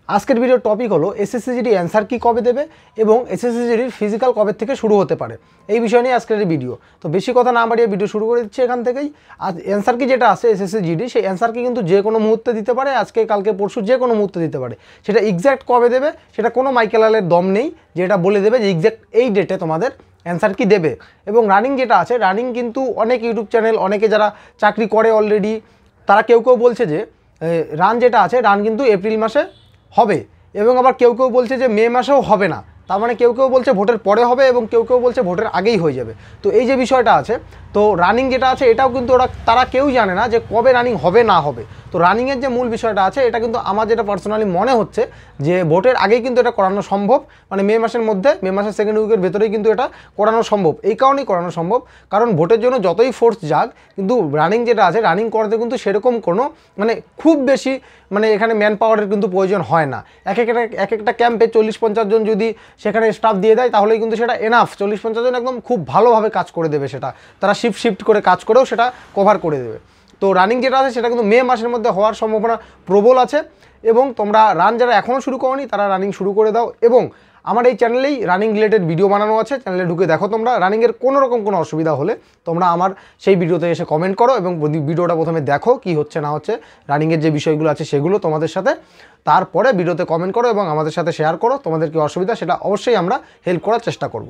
আজকের ভিডিওর টপিক হলো এসএসসি জিডি অ্যান্সার কি কবে দেবে এবং এসএসসি জিডির ফিজিক্যাল কবে থেকে শুরু হতে পারে এই বিষয় নিয়ে আজকের এই ভিডিও। তো বেশি কথা না বাড়িয়ে ভিডিও শুরু করে দিচ্ছি এখান থেকেই। আর অ্যান্সার কি যেটা আছে এসএসসি জিডি, সেই অ্যান্সার কি কিন্তু যে কোনো মুহূর্তে দিতে পারে, আজকে কালকে পরশু যে কোনো মুহূর্তে দিতে পারে। সেটা এক্স্যাক্ট কবে দেবে সেটা কোনো মাইকেলালের দম নেই যে এটা বলে দেবে যে এক্স্যাক্ট এই ডেটে তোমাদের অ্যান্সার কি দেবে। এবং রানিং যেটা আছে, রানিং কিন্তু অনেক ইউটিউব চ্যানেল, অনেকে যারা চাকরি করে অলরেডি, তারা কেউ কেউ বলছে যে রান যেটা আছে রান কিন্তু এপ্রিল মাসে হবে, এবং আবার কেউ কেউ বলছে যে মে মাসেও হবে না। তার মানে কেউ কেউ বলছে ভোটের পরে হবে এবং কেউ কেউ বলছে ভোটের আগেই হয়ে যাবে। তো এই যে বিষয়টা আছে, তো রানিং যেটা আছে এটাও কিন্তু তারা কেউই জানে না যে কবে রানিং হবে না হবে। তো রানিংয়ের যে মূল বিষয়টা আছে এটা কিন্তু আমার যেটা পার্সোনালি মনে হচ্ছে যে ভোটের আগেই কিন্তু এটা করানো সম্ভব, মানে মে মাসের মধ্যে, মে মাসের সেকেন্ড উইকের ভেতরেই কিন্তু এটা করানো সম্ভব। এই কারণেই করানো সম্ভব কারণ ভোটের জন্য যতই ফোর্স যাক, কিন্তু রানিং যেটা আছে রানিং করতে কিন্তু সেরকম কোনো মানে খুব বেশি মানে এখানে ম্যান পাওয়ারের কিন্তু প্রয়োজন হয় না। এক একটা ক্যাম্পে 40-50 জন যদি সেখানে স্টাফ দিয়ে দেয় তাহলেই কিন্তু সেটা এনাফ। 40-50 জন একদম খুব ভালোভাবে কাজ করে দেবে, সেটা তারা শিফট করে কাজ করেও সেটা কভার করে দেবে। তো রানিং যেটা আছে সেটা কিন্তু মে মাসের মধ্যে হওয়ার সম্ভাবনা প্রবল আছে। এবং তোমরা রান যারা এখনও শুরু করোনি তারা রানিং শুরু করে দাও। এবং আমার এই চ্যানেলেই রানিং রিলেটেড ভিডিও বানানো আছে, চ্যানেলে ঢুকে দেখো। তোমরা রানিংয়ের কোনো রকম কোনো অসুবিধা হলে তোমরা আমার সেই ভিডিওতে এসে কমেন্ট করো এবং ভিডিওটা প্রথমে দেখো কি হচ্ছে না হচ্ছে, রানিংয়ের যে বিষয়গুলো আছে সেগুলো তোমাদের সাথে, তারপরে ভিডিওতে কমেন্ট করো এবং আমাদের সাথে শেয়ার করো তোমাদের কি অসুবিধা, সেটা অবশ্যই আমরা হেল্প করার চেষ্টা করব।